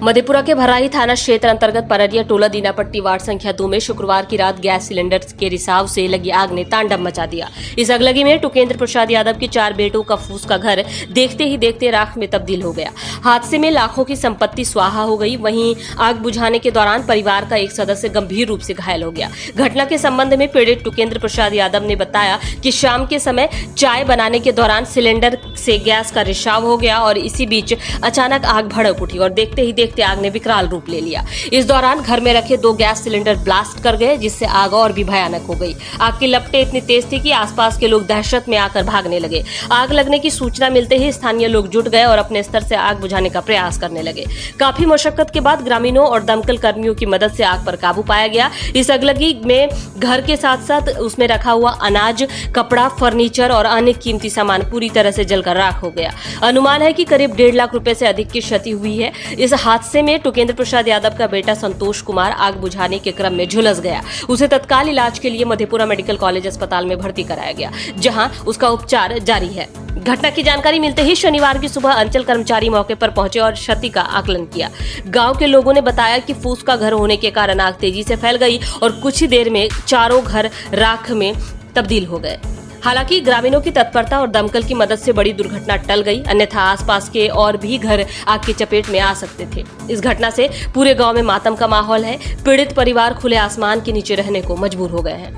मधेपुरा के भराही थाना क्षेत्र अंतर्गत पररिया टोला दीनापट्टी वार्ड संख्या 2 में शुक्रवार की रात गैस सिलेंडर के रिसाव से लगी आग ने तांडव मचा दिया। इस अगलगी में टुकेंद्र प्रसाद यादव के 4 बेटों का फूस का घर देखते ही देखते राख में तब्दील हो गया। हादसे में लाखों की संपत्ति स्वाहा हो गई। वहीं आग बुझाने के दौरान परिवार का एक सदस्य गंभीर रूप से घायल हो गया। घटना के संबंध में पीड़ित टुकेंद्र प्रसाद यादव ने बताया कि शाम के समय चाय बनाने के दौरान सिलेंडर से गैस का रिसाव हो गया और इसी बीच अचानक आग भड़क उठी और देखते ही देखते आग ने विकराल रूप ले लिया। इस दौरान घर में रखे 2 गैस सिलेंडर ब्लास्ट कर गए, जिससे आग और भी भयानक हो गई। आग की लपटें इतनी तेज थी कि आसपास के लोग दहशत में आकर भागने लगे। आग लगने की सूचना मिलते ही स्थानीय लोग जुट गए और अपने स्तर से आग बुझाने का प्रयास करने लगे। काफी मशक्कत के बाद ग्रामीणों और दमकल कर्मियों की मदद से आग पर काबू पाया गया। इस अगलगी में घर के साथ साथ उसमें रखा हुआ अनाज, कपड़ा, फर्नीचर और अन्य कीमती सामान पूरी तरह से जलकर राख हो गया। अनुमान है कि करीब 1.5 लाख रुपए से अधिक की क्षति हुई है। इस हादसे में टुकेंद्र प्रसाद यादव का बेटा संतोष कुमार आग बुझाने के क्रम में झुलस गया। उसे तत्काल इलाज के लिए मधेपुरा मेडिकल कॉलेज अस्पताल में भर्ती कराया गया, जहां उसका उपचार जारी है। घटना की जानकारी मिलते ही शनिवार की सुबह अंचल कर्मचारी मौके पर पहुंचे और क्षति का आकलन किया। गांव के लोगों ने बताया कि फूस का घर होने के कारण आग तेजी से फैल गई और कुछ ही देर में चारों घर राख में तब्दील हो गए। हालांकि ग्रामीणों की तत्परता और दमकल की मदद से बड़ी दुर्घटना टल गई, अन्यथा आसपास के और भी घर आग की चपेट में आ सकते थे। इस घटना से पूरे गांव में मातम का माहौल है। पीड़ित परिवार खुले आसमान के नीचे रहने को मजबूर हो गए हैं।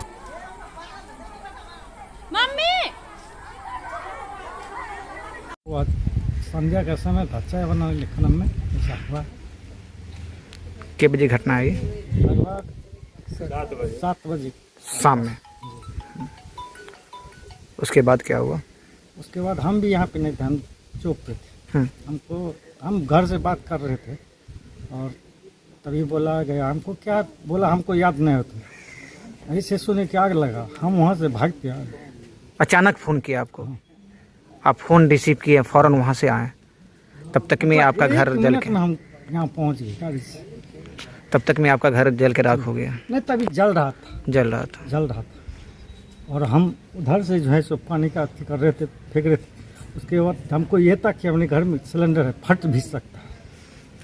संध्या का समय था, चाय बनाने लिखना में ऐसा हुआ। कितने बजे घटना आई? लगभग 7 बजे शाम में। उसके बाद क्या हुआ? उसके बाद हम भी यहाँ पे नहीं थे, हम चौक पे थे। हम घर से बात कर रहे थे और तभी बोला गया, हमको क्या बोला हमको याद नहीं होता। ऐसे सुने कि आग लगा, हम वहाँ से भाग के आ गए। अचानक फ़ोन किया आपको? आप फ़ोन रिसीव किए, फ़ौरन वहाँ से आए? तब तक में आपका घर जल के हम यहाँ पहुँच गए गाड़ी से। तब तक में आपका घर जल के राख हो गया? नहीं, तभी जल रहा था। और हम उधर से जो है सो पानी का अथी कर रहे थे, फेंक रहे थे। उसके बाद हमको ये था कि अपने घर में सिलेंडर है, फट भी सकता है,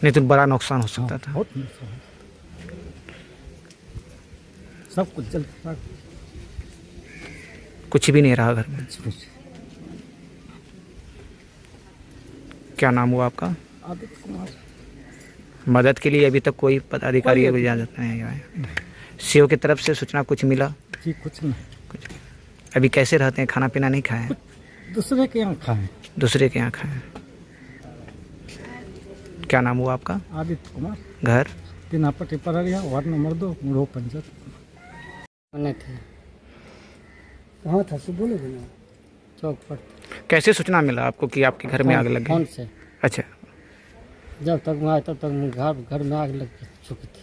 नहीं तो बड़ा नुकसान हो सकता था। बहुत नुकसान, सब कुछ जल रहा, कुछ भी नहीं रहा घर में। क्या नाम हुआ आपका? आदित्य कुमार। मदद के लिए अभी तक कोई पदाधिकारी इजाजत नहीं आया? सीओ की तरफ से सूचना कुछ मिला? जी कुछ नहीं। अभी कैसे रहते हैं? खाना पीना नहीं खाए? दूसरे के यहाँ खाएं। दूसरे के यहाँ खाएं। क्या नाम हुआ आपका? आदित्य कुमार। घर? Dinapatti Pararia, ward number 2, Murho panchayat. कहाँ था सो बोलोगे ना? चौक पर। कैसे सूचना मिला आपको कि आपके घर में आग लग गई? फोन से। अच्छा, जब तक मैं आया तब तक घर में आग लग चुकी थी।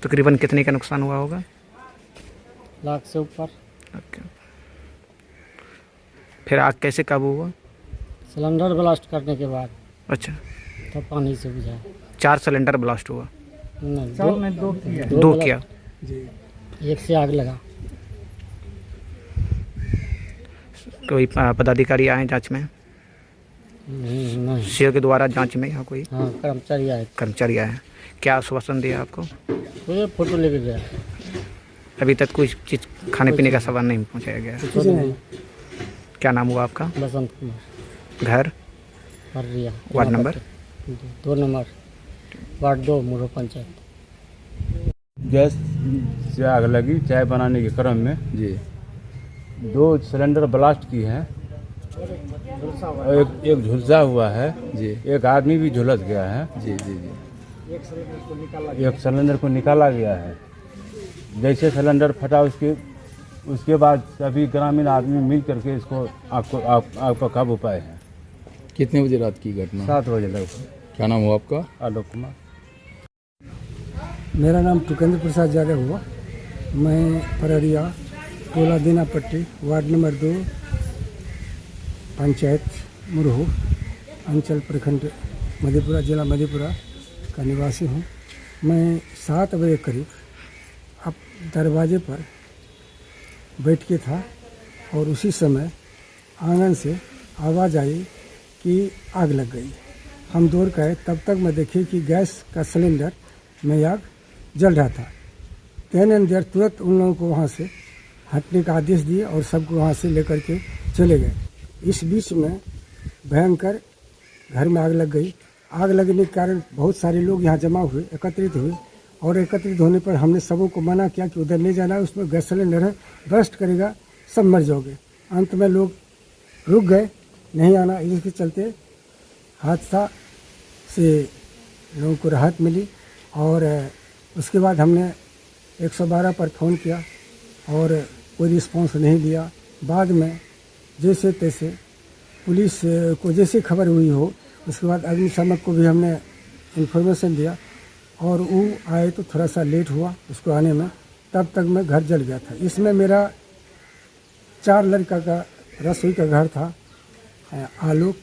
तकरीबन कितने का नुकसान हुआ होगा? 1 लाख से ऊपर। ओके। फिर आग कैसे काबू हुआ? सिलेंडर ब्लास्ट करने के बाद। अच्छा, तब पानी से बुझा। 4 सिलेंडर ब्लास्ट हुआ? नहीं, 2 किया जी। एक से आग लगा। कोई पदाधिकारी आए जांच में? नहीं। सीओ के द्वारा जांच में या कोई? हाँ, कर्मचारी आए। क्या आश्वासन दिया आपको? तो फोटो लेके गया। अभी तक कुछ चीज़ खाने पीने का सामान नहीं पहुंचाया गया? कुछ नहीं। क्या नाम हुआ आपका? बसंत कुमार। घर? Pararia, ward number? 2 number, ward 2, Murho panchayat. Gas से आग लगी चाय बनाने के क्रम में जी। 2 सिलेंडर ब्लास्ट की है, एक झुलसा हुआ है जी। एक आदमी भी झुलस गया है जी। एक सिलेंडर को निकाला गया है। जैसे सिलेंडर फटा उसके बाद सभी ग्रामीण आदमी मिल करके इसको आग पर काबू पाए हैं। कितने बजे रात की घटना? 7 बजे लगभग। क्या नाम हुआ आपका? आलोक कुमार। मेरा नाम टुकेंद्र प्रसाद यादव हुआ। मैं पररिया टोला दीनापट्टी, वार्ड नंबर 2, पंचायत मुरहू, अंचल प्रखंड, मधेपुरा, जिला मधेपुरा का निवासी हूँ। मैं 7 बजे करीब अब दरवाजे पर बैठ के था और उसी समय आंगन से आवाज़ आई कि आग लग गई। हम दौड़ के आए, तब तक मैं देखी कि गैस का सिलेंडर में आग जल रहा था। देर तुरंत उन लोगों को वहाँ से हटने का आदेश दिए और सबको वहाँ से लेकर के चले गए। इस बीच में भयंकर घर में आग लग गई। आग लगने के कारण बहुत सारे लोग यहाँ जमा हुए, एकत्रित हुए, और एकत्रित होने पर हमने सबों को मना किया कि उधर नहीं जाना है, उसमें गैस सिलेंडर है, बर्स्ट करेगा, सब मर जाओगे। अंत में लोग रुक गए, नहीं आना। इसके चलते हादसा से लोगों को राहत मिली। और उसके बाद हमने 112 पर फ़ोन किया और कोई रिस्पांस नहीं दिया। बाद में जैसे तैसे पुलिस को जैसे खबर हुई हो, उसके बाद अग्निशामक को भी हमने इन्फॉर्मेशन दिया और वो आए तो थोड़ा सा लेट हुआ उसको आने में, तब तक मैं घर जल गया था। इसमें मेरा 4 लड़का का रसोई का घर था, आलोक,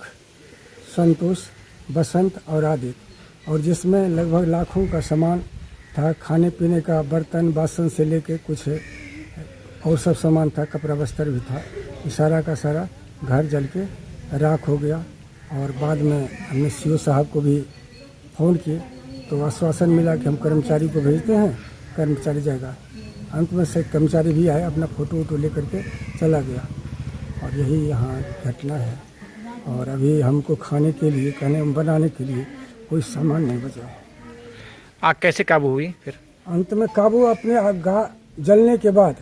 संतोष, बसंत और आदित्य, और जिसमें लगभग लाखों का सामान था, खाने पीने का बर्तन बासन से लेके कुछ और सब सामान था, कपड़ा बस्तर भी था। सारा का सारा घर जल के राख हो गया। और बाद में हमने सीओ साहब को भी फ़ोन किए तो आश्वासन मिला कि हम कर्मचारी को भेजते हैं, कर्मचारी जाएगा। अंत में से कर्मचारी भी आया, अपना फ़ोटो वोटो लेकर के चला गया। और यही यहाँ घटना है। और अभी हमको खाने के लिए, बनाने के लिए कोई सामान नहीं बचा है। आग कैसे काबू हुई फिर? अंत में काबू अपने आग जलने के बाद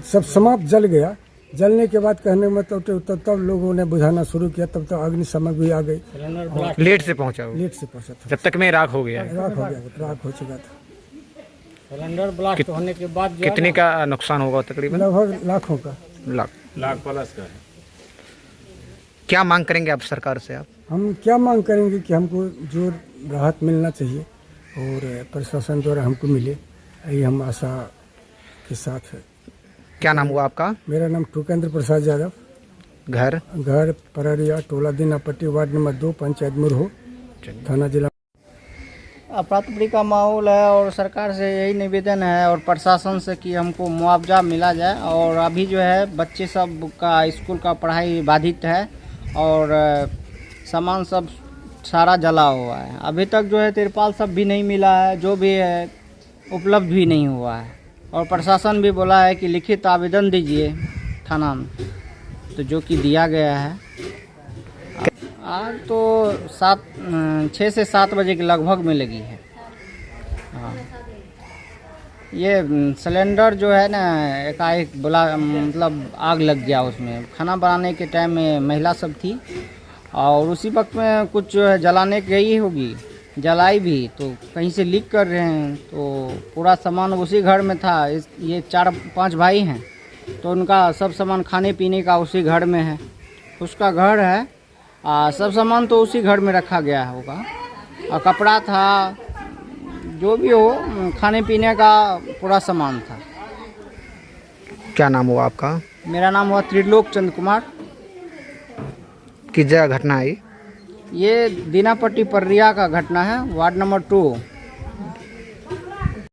सब समाप्त जल गया। जलने के बाद कहने में तब लोगों ने बुझाना शुरू किया, तब तक अग्निशामक भी आ गई। लेट से पहुंचा वो? लेट से पहुंचा था, जब तक में राख हो गया? राख हो गया, राख हो चुका था। सिलेंडर ब्लास्ट होने के बाद कितने का नुकसान होगा तकरीबन? लगभग लाखों का। लाख प्लस का है। क्या मांग करेंगे आप सरकार से? आप हम क्या मांग करेंगे कि हमको जो राहत मिलना चाहिए और प्रशासन द्वारा हमको मिले, यही हम आशा के साथ है। क्या नाम हुआ आपका? मेरा नाम टुकेंद्र प्रसाद यादव, घर पररिया, टोला दीनापट्टी, वार्ड नंबर 2, पंचायत मुरहू, थाना जिला। अफरा-तफरी का माहौल है और सरकार से यही निवेदन है और प्रशासन से कि हमको मुआवजा मिला जाए। और अभी जो है बच्चे सब का स्कूल का पढ़ाई बाधित है और सामान सब सारा जला हुआ है। अभी तक जो है तिरपाल सब भी नहीं मिला है, जो भी है उपलब्ध भी नहीं हुआ है। और प्रशासन भी बोला है कि लिखित आवेदन दीजिए थाना में, तो जो कि दिया गया है। आग तो 6 से 7 बजे के लगभग में लगी है। हाँ, ये सिलेंडर जो है ना एकाएक बोला, मतलब आग लग गया उसमें। खाना बनाने के टाइम में महिला सब थी और उसी वक्त में कुछ जो है जलाने गई होगी, जलाई भी तो कहीं से लीक कर रहे हैं, तो पूरा सामान उसी घर में था। ये 4-5 भाई हैं, तो उनका सब सामान खाने पीने का उसी घर में है, उसका घर है। सब सामान तो उसी घर में रखा गया होगा, और कपड़ा था, जो भी हो, खाने पीने का पूरा सामान था। क्या नाम हुआ आपका? मेरा नाम हुआ त्रिलोक चंद कुमार। किस जगह घटना आई? ये दीनापट्टी पररिया का घटना है, वार्ड नंबर 2।